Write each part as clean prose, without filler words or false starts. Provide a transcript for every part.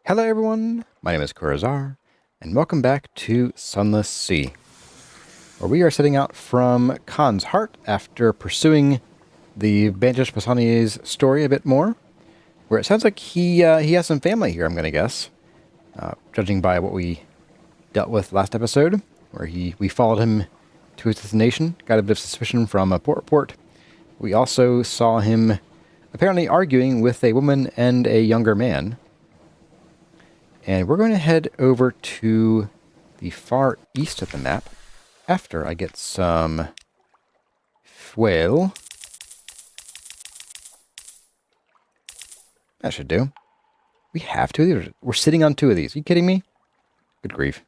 Hello everyone, my name is Kurazarrh, and welcome back to Sunless Sea, where we are setting out from Khan's heart after pursuing the Bandish Pasanie's story a bit more, where it sounds like he has some family here, I'm going to guess, judging by what we dealt with last episode, where we followed him to his destination, got a bit of suspicion from a port report. We also saw him apparently arguing with a woman and a younger man. And we're going to head over to the far east of the map after I get some fuel. That should do. We have two of these. We're sitting on two of these. Are you kidding me? Good grief.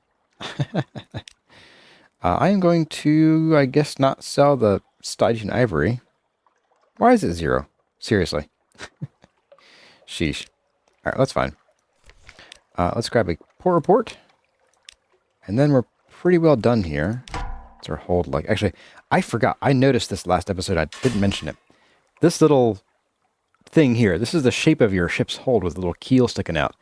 I am going to, I guess, not sell the Stygian ivory. Why is it 0? Seriously. Sheesh. Alright, that's fine. Let's grab a port report. And then we're pretty well done here. What's our hold like? Actually, I forgot. I noticed this last episode. I didn't mention it. This little thing here, this is the shape of your ship's hold with a little keel sticking out.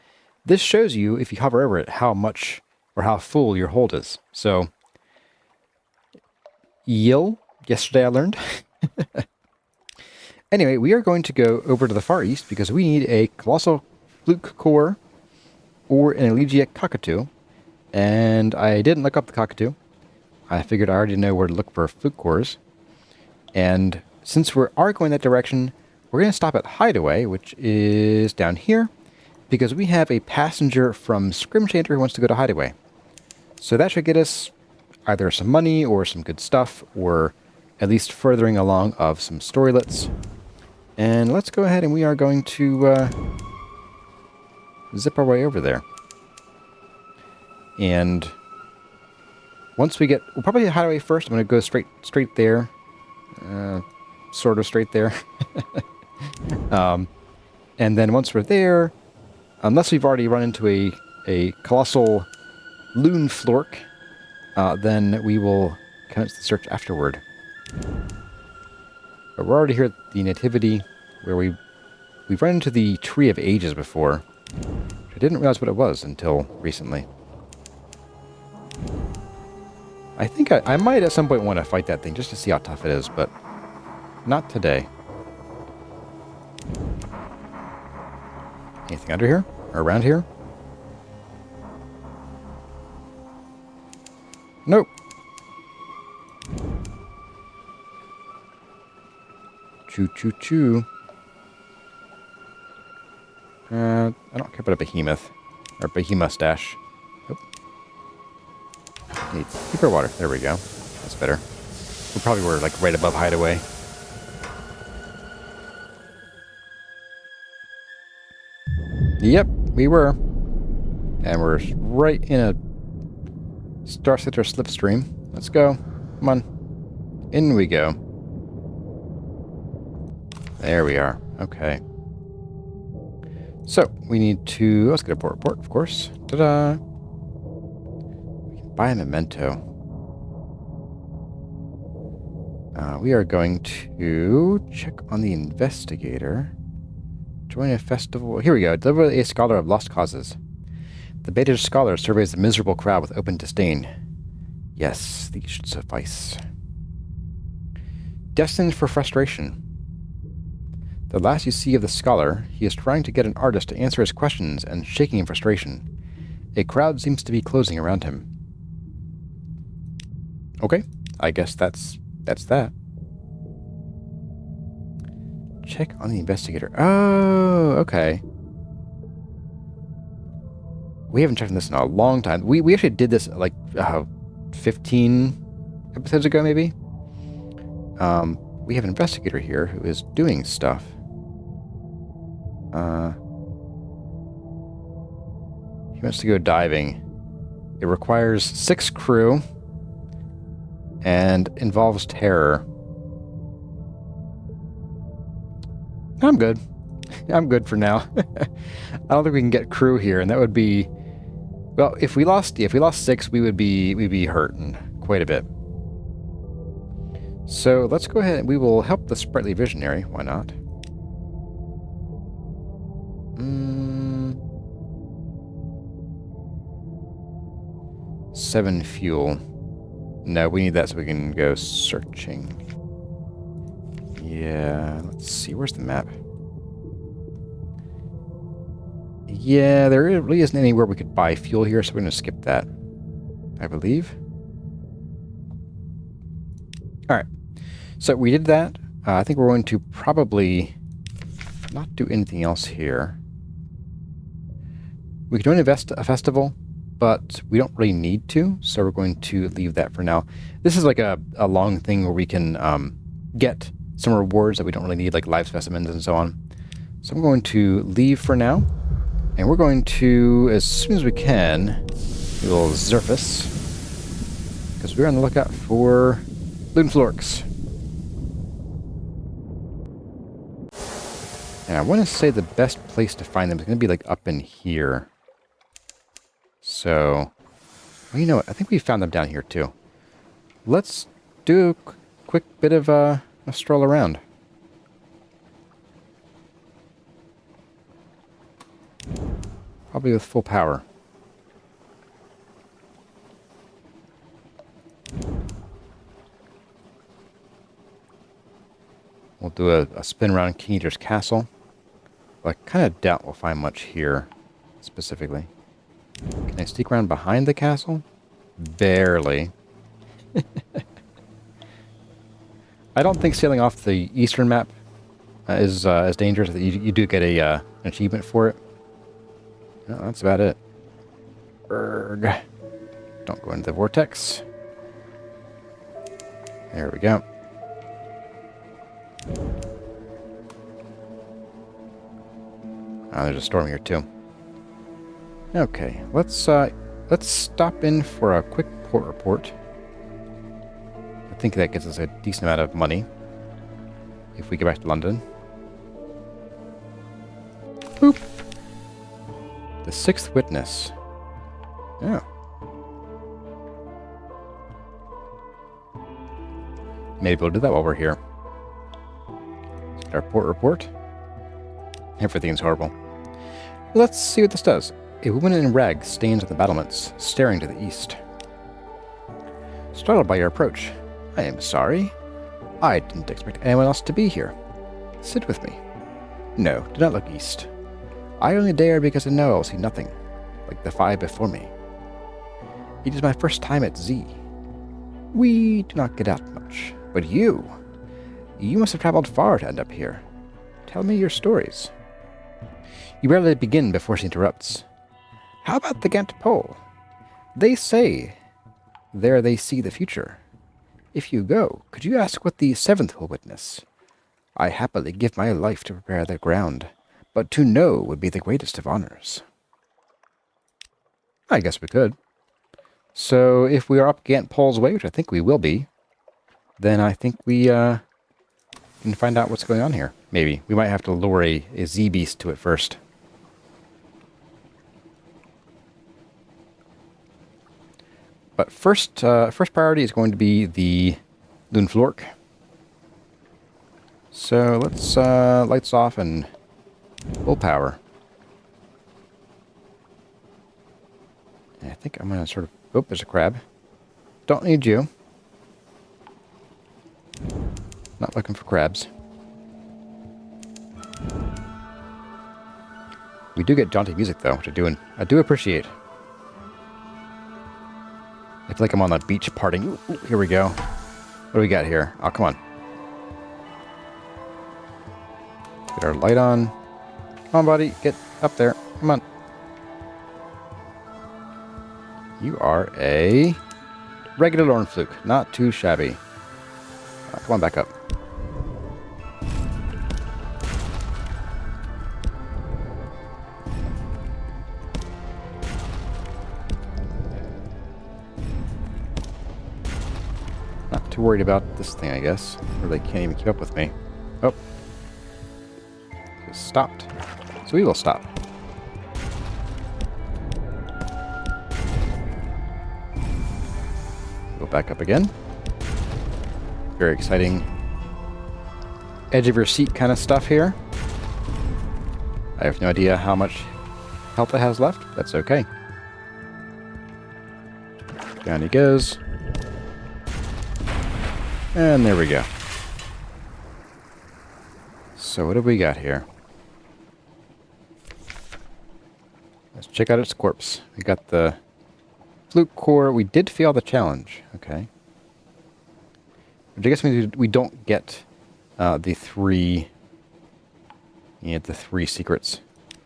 This shows you, if you hover over it, how much or how full your hold is. So, yesterday I learned. Anyway, we are going to go over to the far east because we need a colossal fluke core or an elegiac cockatoo, and I didn't look up the cockatoo. I figured I already know where to look for fluke cores, and since we are going that direction, we're going to stop at Hideaway, which is down here, because we have a passenger from Scrimshanter who wants to go to Hideaway. So that should get us either some money or some good stuff, or at least furthering along of some storylets. And let's go ahead and we are going to zip our way over there. And once we get... We'll probably hit Hideaway first. I'm going to go straight there. Sort of straight there. And then once we're there, unless we've already run into a colossal loon flork, then we will commence the search afterward. But we're already here at the Nativity, where we've run into the Tree of Ages before. I didn't realize what it was until recently. I think I might at some point want to fight that thing just to see how tough it is, but not today. Anything under here? Or around here? Nope. Choo choo choo. I don't care about a behemoth. Or behemoth stash. Nope. Need deeper water. There we go. That's better. We probably were like right above Hideaway. Yep, we were. And we're right in a Star Center slipstream. Let's go. Come on. In we go. There we are. Okay. So, we need to... Let's get a port report, of course. Ta-da! We can buy a memento. We are going to check on the investigator. Join a festival... Here we go. Deliver a scholar of lost causes. The Bandish scholar surveys the miserable crowd with open disdain. Yes, these should suffice. Destined for frustration. The last you see of the scholar, he is trying to get an artist to answer his questions and shaking in frustration. A crowd seems to be closing around him. Okay, I guess that's that. Check on the investigator. Oh, okay. We haven't checked on this in a long time. We actually did this like 15 episodes ago, maybe. We have an investigator here who is doing stuff. He wants to go diving. It requires 6 crew and involves terror. I'm good. I'm good for now. I don't think we can get crew here, and that would be... Well, if we lost 6, we'd be hurting quite a bit. So let's go ahead and we will help the sprightly visionary. Why not? 7 fuel. No, we need that so we can go searching. Yeah, let's see. Where's the map? Yeah, there really isn't anywhere we could buy fuel here, so we're going to skip that, I believe. Alright, so we did that. I think we're going to probably not do anything else here. We could join a festival, but we don't really need to, so we're going to leave that for now. This is like a long thing where we can get some rewards that we don't really need, like live specimens and so on. So I'm going to leave for now, and we're going to, as soon as we can, do a little surface, because we're on the lookout for lurks. And I want to say the best place to find them is going to be like up in here. So, well, you know what? I think we found them down here too. Let's do a quick bit of a stroll around. Probably with full power. We'll do a spin around King Eater's castle. But I kind of doubt we'll find much here, specifically. Can I sneak around behind the castle? Barely. I don't think sailing off the eastern map is as dangerous. You do get an achievement for it. No, that's about it. Erg. Don't go into the vortex. There we go. Oh, there's a storm here too. Okay, let's stop in for a quick port report. I think that gets us a decent amount of money if we get back to London. Boop. The 6th witness. Oh. Maybe we'll do that while we're here. Get our port report. Everything's horrible. Let's see what this does. A woman in rags stands at the battlements, staring to the east. Startled by your approach, I am sorry. I didn't expect anyone else to be here. Sit with me. No, do not look east. I only dare because I know I'll see nothing, like the 5 before me. It is my first time at Z. We do not get out much, but you must have traveled far to end up here. Tell me your stories. You rarely begin before she interrupts. How about the Ghent pole? They say there they see the future. If you go, could you ask what the 7th will witness? I happily give my life to prepare the ground, but to know would be the greatest of honors. I guess we could. So if we are up Ghent pole's way, which I think we will be, then I think we can find out what's going on here. Maybe. We might have to lure a Z-beast to it first. But first priority is going to be the lurk. So let's lights off and full power. And I think I'm going to sort of... Oh, there's a crab. Don't need you. Not looking for crabs. We do get jaunty music though, which I do appreciate. I feel like I'm on the beach partying. Ooh, here we go. What do we got here? Oh, come on. Get our light on. Come on, buddy. Get up there. Come on. You are a regular Lorn Fluke. Not too shabby. Come on, back up. Not too worried about this thing, I guess. Or they can't even keep up with me. Oh. Just stopped. So we will stop. Go back up again. Very exciting edge of your seat kind of stuff here. I have no idea how much health it has left. That's okay. Down he goes. And there we go. So what do we got here? Let's check out its corpse. We got the flute core. We did fail the challenge. Okay. Which I guess we don't get the three... Yeah, the 3 secrets.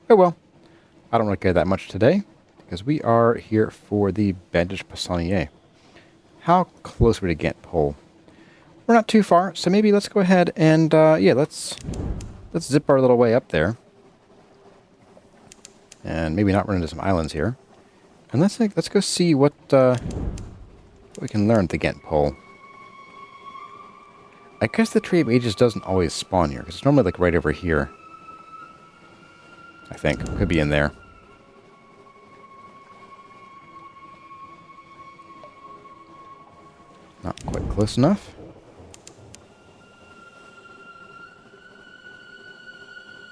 Oh well. I don't really care that much today, because we are here for the bandaged poissonnier. How close are we to Gant Pole? We're not too far, so maybe let's go ahead and, yeah, let's zip our little way up there. And maybe not run into some islands here. And let's go see what we can learn at the Gant Pole. I guess the Tree of Ages doesn't always spawn here, because it's normally like right over here. I think. Could be in there. Not quite close enough.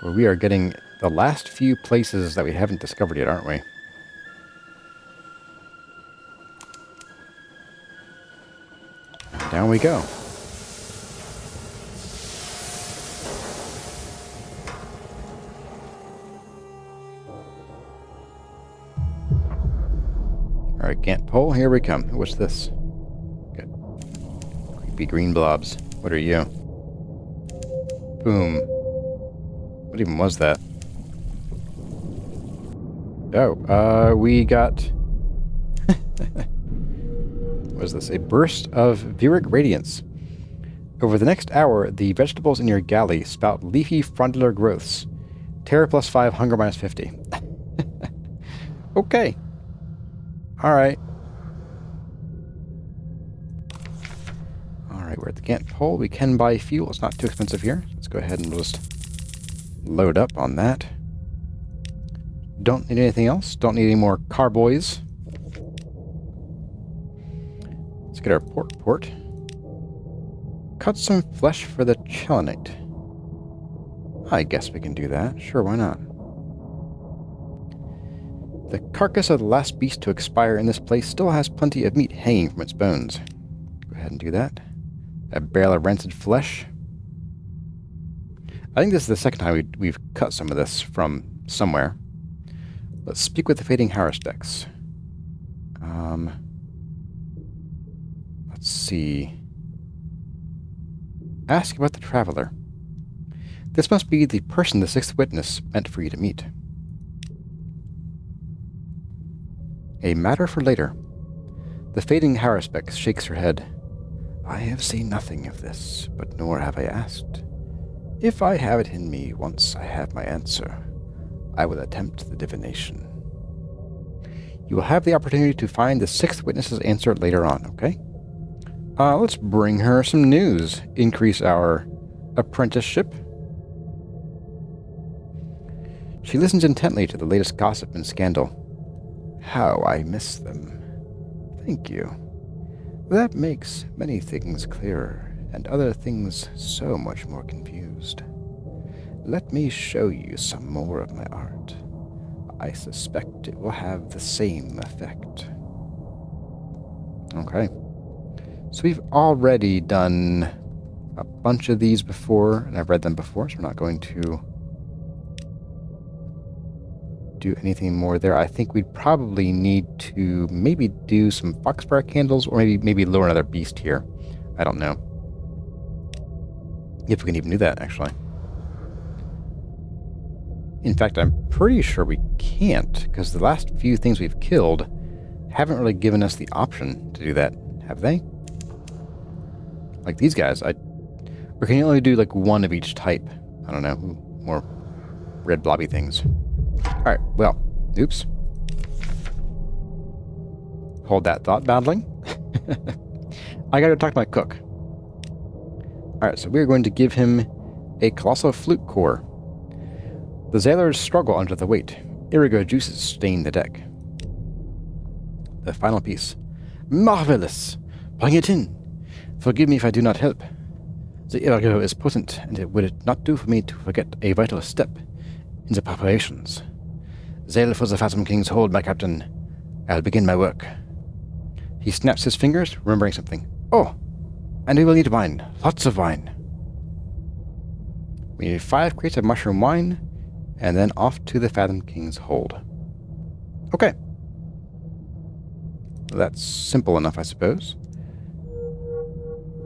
But we are getting the last few places that we haven't discovered yet, aren't we? Down we go. Alright, Gant Pole, here we come. What's this? Good. Creepy green blobs. What are you? Boom. What even was that? Oh, we got... what is this? A burst of Viric Radiance. Over the next hour, the vegetables in your galley spout leafy frondular growths. Terror +5, hunger -50. Okay. Alright. Alright, we're at the Gant Pole. We can buy fuel. It's not too expensive here. Let's go ahead and just load up on that. Don't need anything else. Don't need any more carboys. Let's get our port. Cut some flesh for the chelenite. I guess we can do that. Sure, why not? The carcass of the last beast to expire in this place still has plenty of meat hanging from its bones. Go ahead and do that. A barrel of rancid flesh. I think this is the second time we've cut some of this from somewhere. Let's speak with the fading Harristex. Let's see. Ask about the traveler. This must be the person the sixth witness meant for you to meet. A matter for later. The fading Harristex shakes her head. I have seen nothing of this, but nor have I asked. If I have it in me, once I have my answer, I will attempt the divination. You will have the opportunity to find the sixth witness's answer later on, okay? Let's bring her some news. Increase our apprenticeship. She listens intently to the latest gossip and scandal. How I miss them. Thank you. That makes many things clearer, and other things so much more confused. Let me show you some more of my art. I suspect it will have the same effect. Okay. So we've already done a bunch of these before, and I've read them before, so we're not going to do anything more there. I think we'd probably need to maybe do some foxfire candles, or maybe lure another beast here. I don't know. If we can even do that, actually. In fact, I'm pretty sure we can't, because the last few things we've killed haven't really given us the option to do that, have they? Like these guys, or can you only do like one of each type? I don't know, more red blobby things. Alright, well, oops. Hold that thought, Badling. I gotta talk to my cook. Alright, so we're going to give him a colossal flute core. The sailors struggle under the weight. Irigo juices stain the deck. The final piece. Marvelous! Bring it in! Forgive me if I do not help. The Irigo is potent, and it would not do for me to forget a vital step in the preparations. Zail for the Phantom King's hold, my captain. I'll begin my work. He snaps his fingers, remembering something. Oh, and we will need wine. Lots of wine. We need 5 crates of mushroom wine, and then off to the Fathom King's hold. Okay. That's simple enough, I suppose.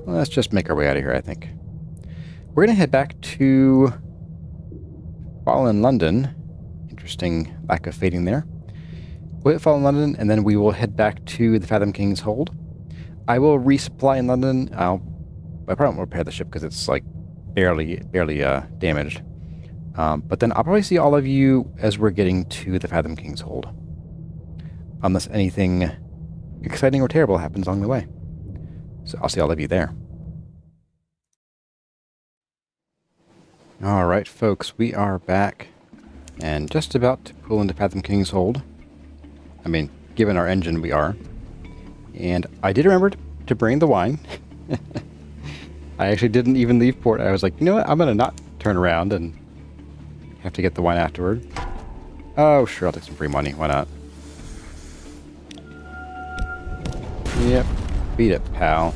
Well, let's just make our way out of here, I think. We're going to head back to Fallen London. Interesting lack of fading there. We'll hit Fallen London, and then we will head back to the Fathom King's hold. I will resupply in London. I probably won't repair the ship because it's like barely damaged. But then I'll probably see all of you as we're getting to the Fathom King's hold. Unless anything exciting or terrible happens along the way. So I'll see all of you there. Alright, folks, we are back. And just about to pull into Fathom King's hold. I mean, given our engine, we are. And I did remember to bring the wine. I actually didn't even leave port. I was like, you know what? I'm going to not turn around and have to get the wine afterward. Oh, sure. I'll take some free money. Why not? Yep. Beat it, pal.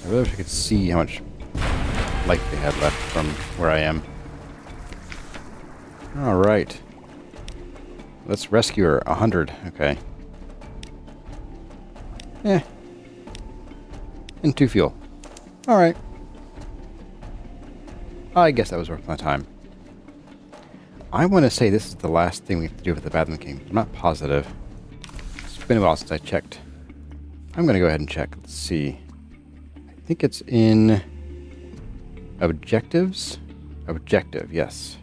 I really wish I could see how much life they had left from where I am. Alright. Let's rescue her. 100. Okay. And 2 fuel. Alright. I guess that was worth my time. I want to say this is the last thing we have to do with the Fathom King. I'm not positive. It's been a while since I checked. I'm going to go ahead and check. Let's see. I think it's in objectives. Objective, yes.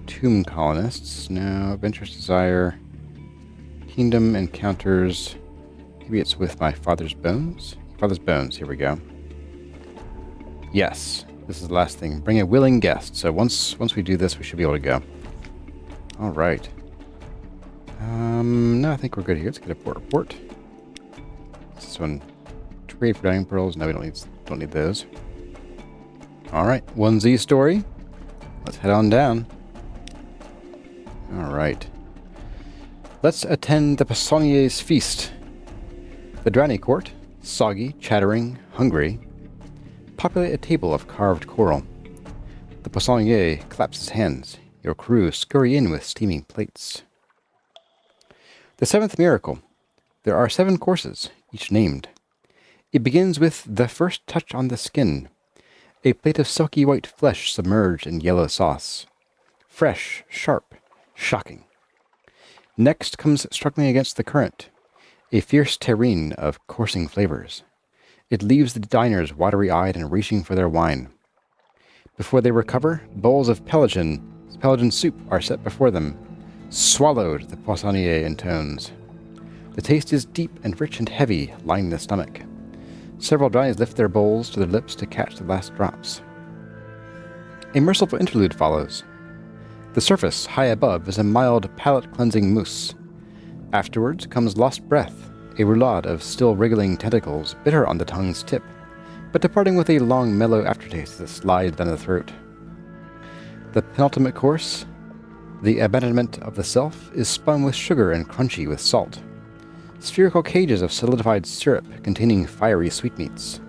Tomb colonists. No. Adventurous desire. Kingdom encounters. Maybe it's with my father's bones? Father's bones. Here we go. Yes. This is the last thing. Bring a willing guest. So once we do this, we should be able to go. All right. No, I think we're good here. Let's get a port report. This one. Trade for dining pearls. No, we don't need those. All right. 1Z story. Let's head on down. All right. Let's attend the Poissonier's feast. The Drowny Court, soggy, chattering, hungry, populate a table of carved coral. The Poissonnier claps his hands. Your crew scurry in with steaming plates. The 7th miracle. There are 7 courses, each named. It begins with the first touch on the skin. A plate of silky white flesh submerged in yellow sauce. Fresh, sharp, shocking. Next comes struggling against the current. A fierce terrine of coursing flavors. It leaves the diners watery-eyed and reaching for their wine. Before they recover, bowls of Pelagian soup are set before them. Swallowed, the Poissonnier intones. The taste is deep and rich and heavy, lining the stomach. Several drownies lift their bowls to their lips to catch the last drops. A merciful interlude follows. The surface, high above, is a mild, palate-cleansing mousse. Afterwards comes lost breath, a roulade of still wriggling tentacles, bitter on the tongue's tip, but departing with a long, mellow aftertaste that slides down the throat. The penultimate course, the abandonment of the self, is spun with sugar and crunchy with salt. Spherical cages of solidified syrup containing fiery sweetmeats.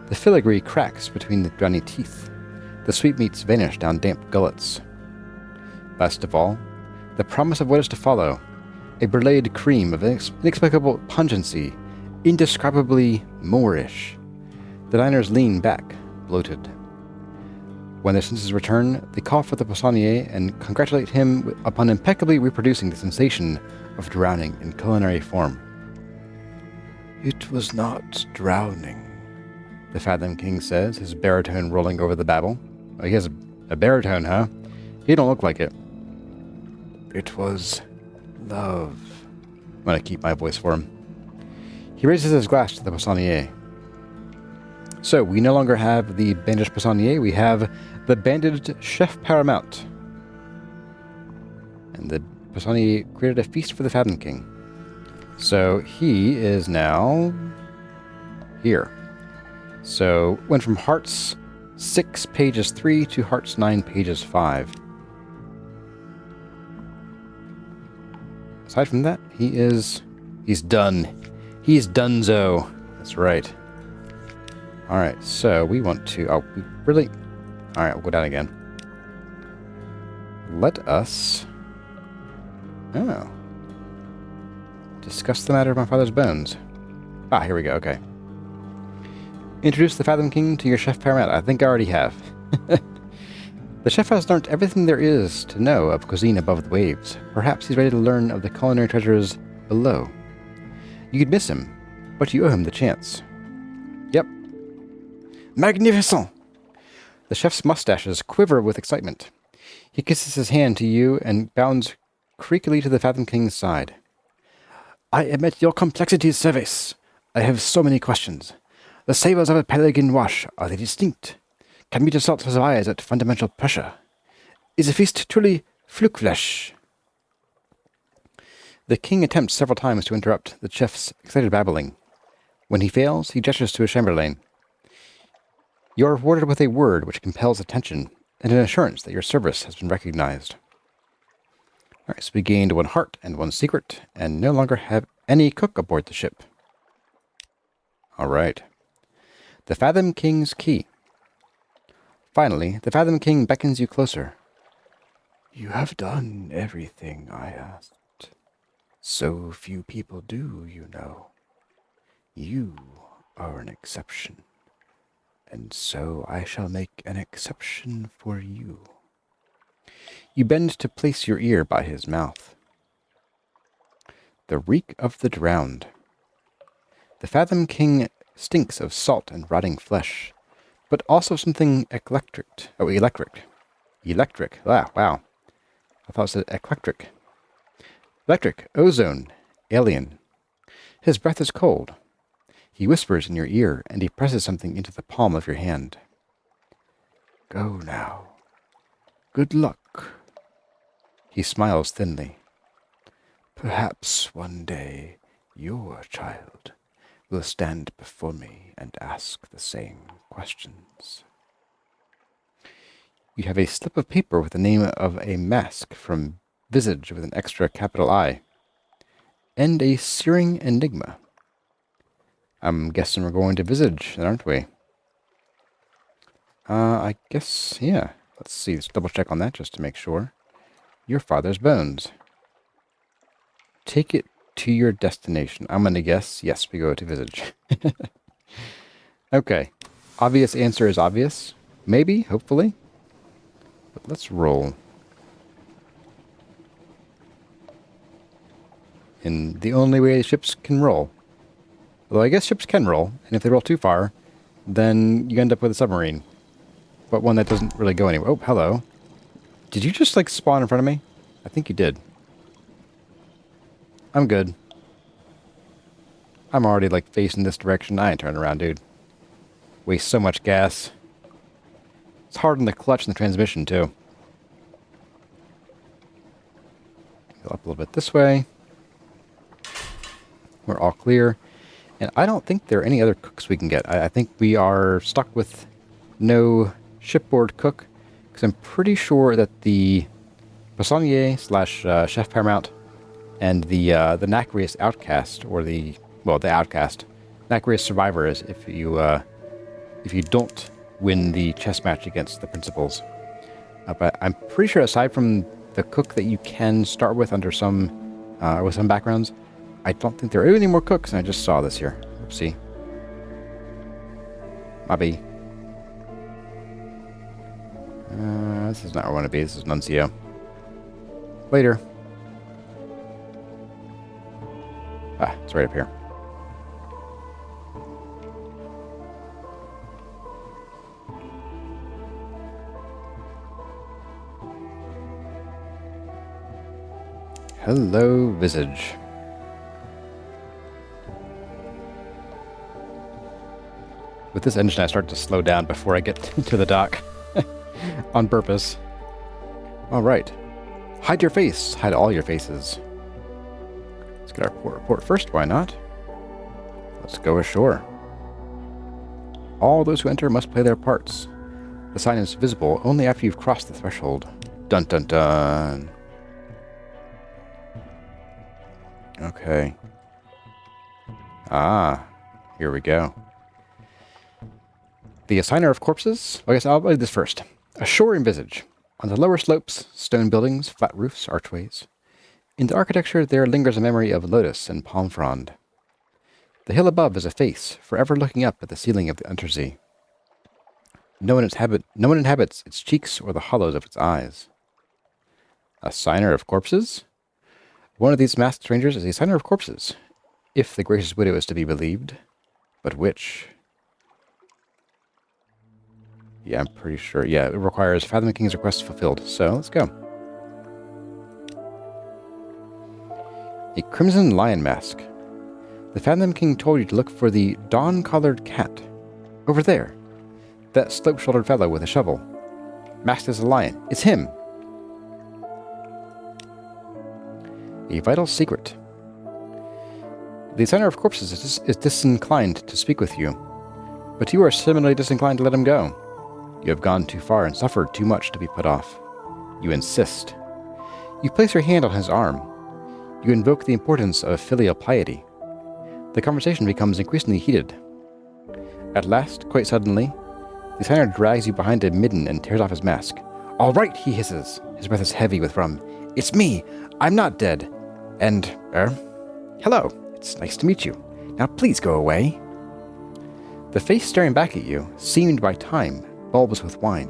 The filigree cracks between the drowny teeth. The sweetmeats vanish down damp gullets. Last of all, the promise of what is to follow, a bruleed cream of inexplicable pungency, indescribably Moorish. The diners lean back, bloated. When their senses return, they call for the Poissonnier and congratulate him upon impeccably reproducing the sensation of drowning in culinary form. It was not drowning, the Fathom King says, his baritone rolling over the babble. Oh, he has a baritone, huh? He don't look like it. It was love. I'm going to keep my voice for him. He raises his glass to the Poissonnier. So, we no longer have the bandaged Poissonnier, we have the bandaged Chef Paramount. And the Poissonnier created a feast for the Fathom King. So, he is now here. So, went from Hearts 6, pages 3 to Hearts 9, pages 5. aside from that, he's done. He's donezo. That's right. Alright, so we want to... Oh, we really... Alright, we'll go down again. Let us... Oh. Discuss the matter of my father's bones. Ah, here we go, okay. Introduce the Fathom King to your chef paramount. I think I already have. The chef has learnt everything there is to know of cuisine above the waves. Perhaps he's ready to learn of the culinary treasures below. You could miss him, but you owe him the chance. Yep. Magnificent! The chef's mustaches quiver with excitement. He kisses his hand to you and bounds creakily to the Fathom King's side. I admit your complexity's service. I have so many questions. The savours of a Pelagian wash, are they distinct? Can meat or salt survive at fundamental pressure? Is the feast truly flukflesh? The king attempts several times to interrupt the chef's excited babbling. When he fails, he gestures to his chamberlain. You are rewarded with a word which compels attention, and an assurance that your service has been recognized. Alright, so we gained 1 heart and 1 secret, and no longer have any cook aboard the ship. Alright. The Fathom King's key. Finally, the Fathom King beckons you closer. You have done everything I asked. So few people do, you know. You are an exception. And so I shall make an exception for you. You bend to place your ear by his mouth. The reek of the drowned. The Fathom King stinks of salt and rotting flesh, but also something electric. Oh, electric. Electric. Ah, wow. I thought it said eclectic. Electric. Ozone. Alien. His breath is cold. He whispers in your ear, and he presses something into the palm of your hand. Go now. Good luck. He smiles thinly. Perhaps one day your child will stand before me and ask the same questions. You have a slip of paper with the name of a mask from Visage with an extra capital I, and a searing enigma. I'm guessing we're going to Visage, aren't we? I guess, yeah. Let's see, let's double check on that just to make sure. Your father's bones. Take it to your destination. I'm going to guess, yes, we go to Visage. Okay. Obvious answer is obvious. Maybe, hopefully. But let's roll. And the only way ships can roll. Although I guess ships can roll, and if they roll too far, then you end up with a submarine. But one that doesn't really go anywhere. Oh, hello. Did you just, like, spawn in front of me? I think you did. I'm good. I'm already, like, facing this direction. I ain't turning around, dude. Waste so much gas. It's hard on the clutch and the transmission, too. Go up a little bit this way. We're all clear. And I don't think there are any other cooks we can get. I think we are stuck with no shipboard cook. Because I'm pretty sure that the poissonnier / chef paramount and the Nacreous outcast, or the outcast, Nacreous survivor is if you don't win the chess match against the principals. But I'm pretty sure aside from the cook that you can start with under some with some backgrounds, I don't think there are any more cooks, and I just saw this here. Oopsie. Maybe. This is not where I want to be. This is Nuncio. Later. Ah, it's right up here. Hello, Visage. With this engine, I start to slow down before I get to the dock. On purpose. Alright. Hide your face. Hide all your faces. Let's get our port report first, why not? Let's go ashore. All those who enter must play their parts. The sign is visible only after you've crossed the threshold. Dun dun dun. Okay. Ah, here we go. The assigner of corpses? I guess I'll read this first. A shore envisage. On the lower slopes, stone buildings, flat roofs, archways. In the architecture, there lingers a memory of lotus and palm frond. The hill above is a face, forever looking up at the ceiling of the Unterzee. No one inhabits its cheeks or the hollows of its eyes. A signer of corpses? One of these masked strangers is a signer of corpses, if the gracious widow is to be believed. But which? Yeah, I'm pretty sure. Yeah, it requires Fathom the King's request fulfilled. So, let's go. A crimson lion mask. The Fathom King told you to look for the dawn-collared cat. Over there. That slope-shouldered fellow with a shovel. Masked as a lion. It's him! A vital secret. The signer of corpses is disinclined to speak with you, but you are similarly disinclined to let him go. You have gone too far and suffered too much to be put off. You insist. You place your hand on his arm. You invoke the importance of filial piety. The conversation becomes increasingly heated. At last, quite suddenly, the signer drags you behind a midden and tears off his mask. All right, he hisses. His breath is heavy with rum. It's me. I'm not dead. And, hello. It's nice to meet you. Now please go away. The face staring back at you, seamed by time, bulbous with wine,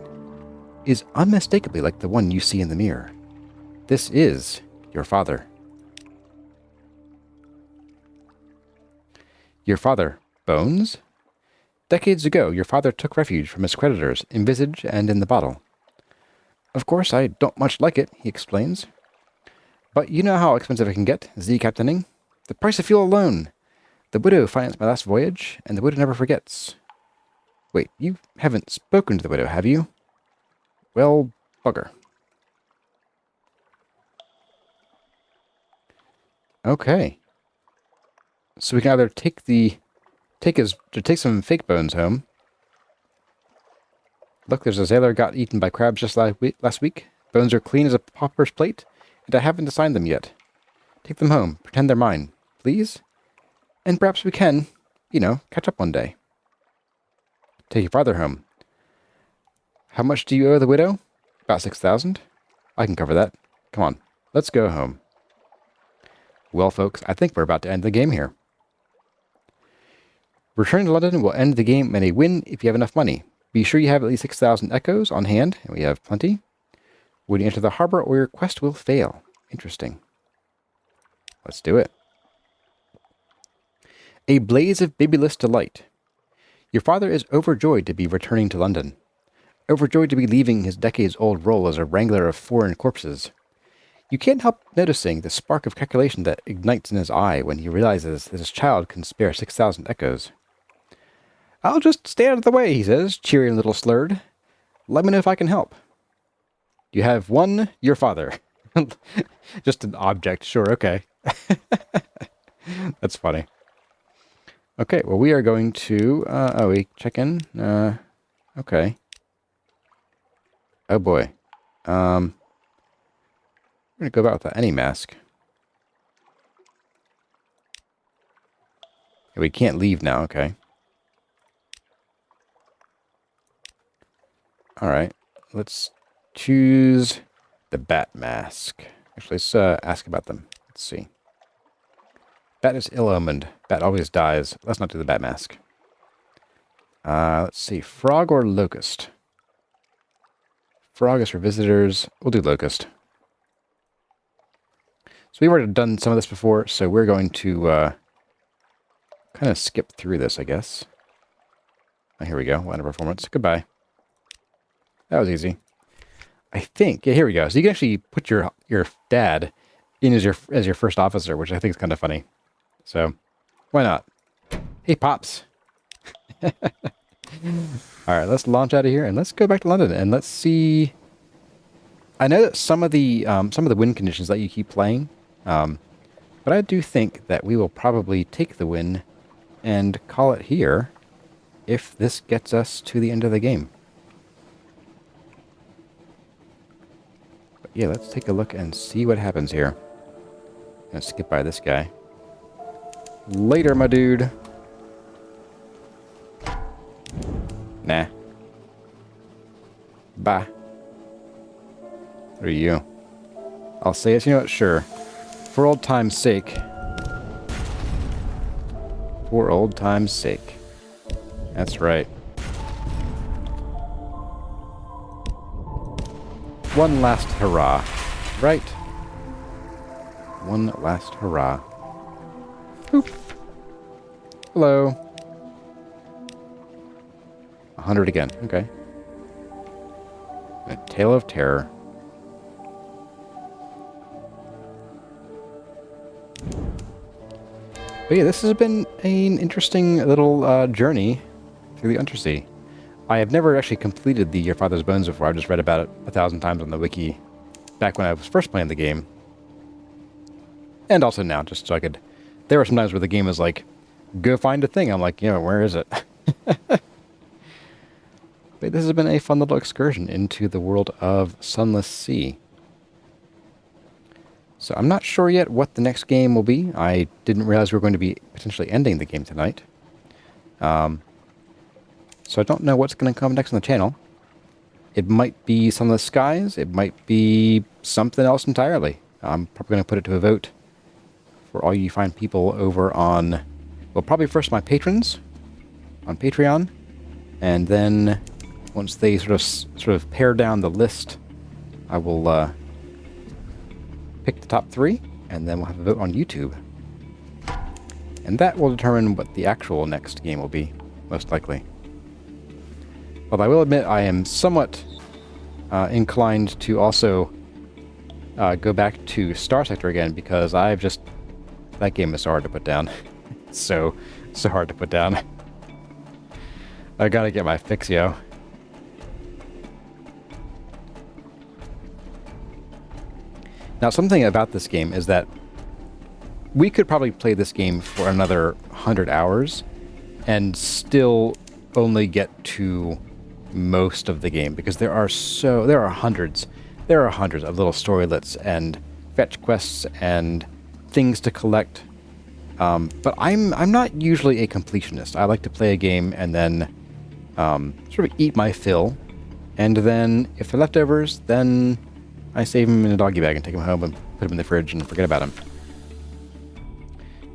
is unmistakably like the one you see in the mirror. This is your father. Your father, Bones? Decades ago, your father took refuge from his creditors, in visage and in the bottle. Of course, I don't much like it, he explains. But you know how expensive it can get, Z captaining. The price of fuel alone. The widow financed my last voyage, and the widow never forgets. Wait, you haven't spoken to the widow, have you? Well, bugger. Okay. So we can either take some fake bones home. Look, there's a sailor got eaten by crabs just last week. Bones are clean as a pauper's plate, and I haven't assigned them yet. Take them home. Pretend they're mine. Please? And perhaps we can, catch up one day. Take your father home. How much do you owe the widow? About 6,000. I can cover that. Come on, let's go home. Well, folks, I think we're about to end the game here. Returning to London will end the game in a win if you have enough money. Be sure you have at least 6,000 echoes on hand, and we have plenty. When you enter the harbor, or your quest will fail. Interesting. Let's do it. A blaze of babyless delight. Your father is overjoyed to be returning to London. Overjoyed to be leaving his decades-old role as a wrangler of foreign corpses. You can't help noticing the spark of calculation that ignites in his eye when he realizes that his child can spare 6,000 echoes. I'll just stay out of the way, he says, cheery and a little slurred. Let me know if I can help. You have won your father. Just an object, sure, okay. That's funny. Okay, well, we are going to, we check in. Okay. Oh, boy. We're going to go about without any mask. We can't leave now, okay. Alright, let's choose the bat mask. Actually, let's ask about them. Let's see. Bat is ill-omened. Bat always dies. Let's not do the bat mask. Let's see. Frog or locust? Frog is for visitors. We'll do locust. So we've already done some of this before, so we're going to kind of skip through this, I guess. Oh, here we go. One of performance. Goodbye. That was easy. I think. Yeah, here we go. So you can actually put your dad in as your first officer, which I think is kind of funny. So, why not? Hey, Pops. All right, let's launch out of here and let's go back to London and let's see. I know that some of the win conditions let you keep playing, but I do think that we will probably take the win and call it here if this gets us to the end of the game. But yeah, let's take a look and see what happens here. I'm gonna skip by this guy. Later, my dude. Nah. Bye. What are you? I'll say it, you know what? Sure. For old time's sake. For old time's sake. That's right. One last hurrah. Right? One last hurrah. Boop. Hello. 100 again. Okay. A tale of terror. But yeah, this has been an interesting little journey through the Unterzee. I have never actually completed the Your Father's Bones before. I've just read about it 1,000 times on the wiki back when I was first playing the game. And also now, just so I could... There were some times where the game was like, go find a thing. I'm like, where is it? But this has been a fun little excursion into the world of Sunless Sea. So I'm not sure yet what the next game will be. I didn't realize we were going to be potentially ending the game tonight. So I don't know what's going to come next on the channel. It might be Sunless Skies. It might be something else entirely. I'm probably going to put it to a vote for all you fine people over on... Well, probably first my patrons on Patreon. And then once they sort of pare down the list, I will pick the top 3, and then we'll have a vote on YouTube. And that will determine what the actual next game will be, most likely. But I will admit I am somewhat inclined to also go back to Star Sector again, because I've just... That game is so hard to put down. so hard to put down. I gotta get my fix, yo. Now, something about this game is that we could probably play this game for another 100 hours and still only get to most of the game, because there are hundreds of little storylets and fetch quests and things to collect. But I'm not usually a completionist. I like to play a game and then sort of eat my fill, and then if they're leftovers, then I save them in a doggy bag and take them home and put them in the fridge and forget about them.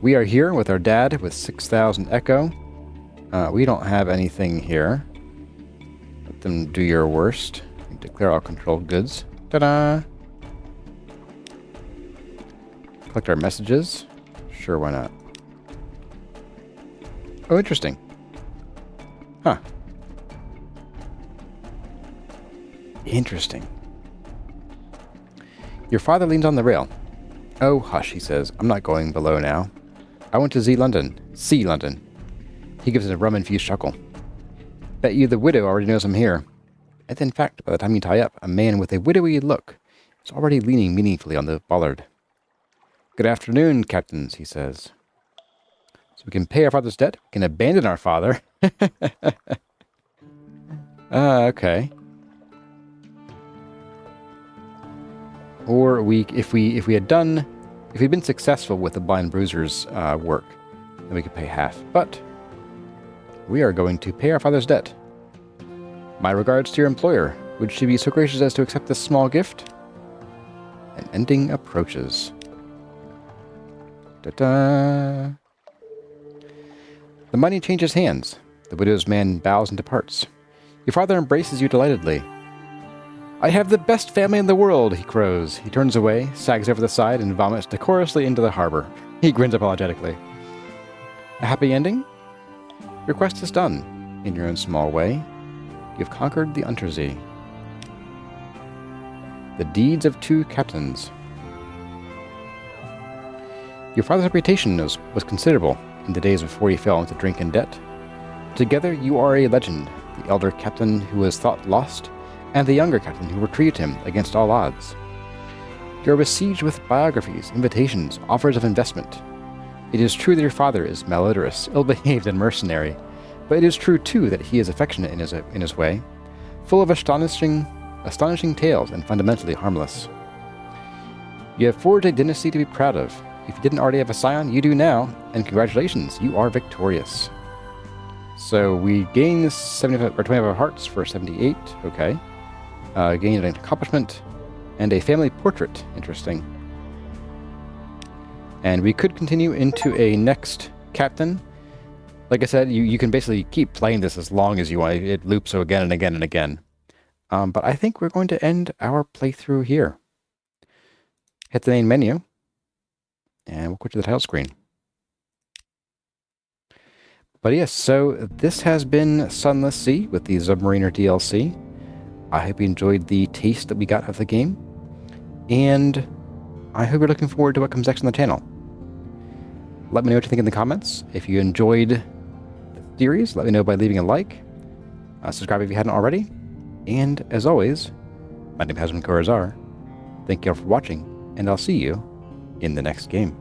We are here with our dad with 6,000 echo. We don't have anything here. Let them do your worst. Declare all controlled goods. Ta-da! Collect our messages. Sure, why not? Oh, interesting. Huh. Interesting. Your father leans on the rail. Oh, hush, he says. I'm not going below now. I went to Sea London. He gives it a rum-infused chuckle. Bet you the widow already knows I'm here. And in fact, by the time you tie up, a man with a widowy look is already leaning meaningfully on the bollard. Good afternoon, captains, he says. So we can pay our father's debt, we can abandon our father. Okay. Or if we'd been successful with the Blind Bruiser's work, then we could pay half. But we are going to pay our father's debt. My regards to your employer. Would she be so gracious as to accept this small gift? An ending approaches. Da-da. The money changes hands. The widow's man bows and departs. Your father embraces you delightedly. I have the best family in the world, he crows. He turns away, sags over the side, and vomits decorously into the harbor. He grins apologetically. A happy ending? Your quest is done. In your own small way, you've conquered the Unterzee. The deeds of 2 captains. Your father's reputation was considerable in the days before he fell into drink and debt. Together you are a legend, the elder captain who was thought lost, and the younger captain who retrieved him against all odds. You are besieged with biographies, invitations, offers of investment. It is true that your father is malodorous, ill-behaved, and mercenary, but it is true too that he is affectionate in his way, full of astonishing tales and fundamentally harmless. You have forged a dynasty to be proud of. If you didn't already have a scion, you do now, and congratulations, you are victorious. So we gain 75 or 25 hearts for 78. Okay. Gained an accomplishment and a family portrait. Interesting. And we could continue into a next captain. Like I said, you can basically keep playing this as long as you want. It loops so again and again and again. But I think we're going to end our playthrough here. Hit the main menu, and we'll go to the title screen. But yes, so this has been Sunless Sea with the Submariner DLC. I hope you enjoyed the taste that we got of the game, and I hope you're looking forward to what comes next on the channel. Let me know what you think in the comments. If you enjoyed the series, let me know by leaving a like. Subscribe if you hadn't already. And as always, my name has been Kurazarrh. Thank you all for watching, and I'll see you in the next game.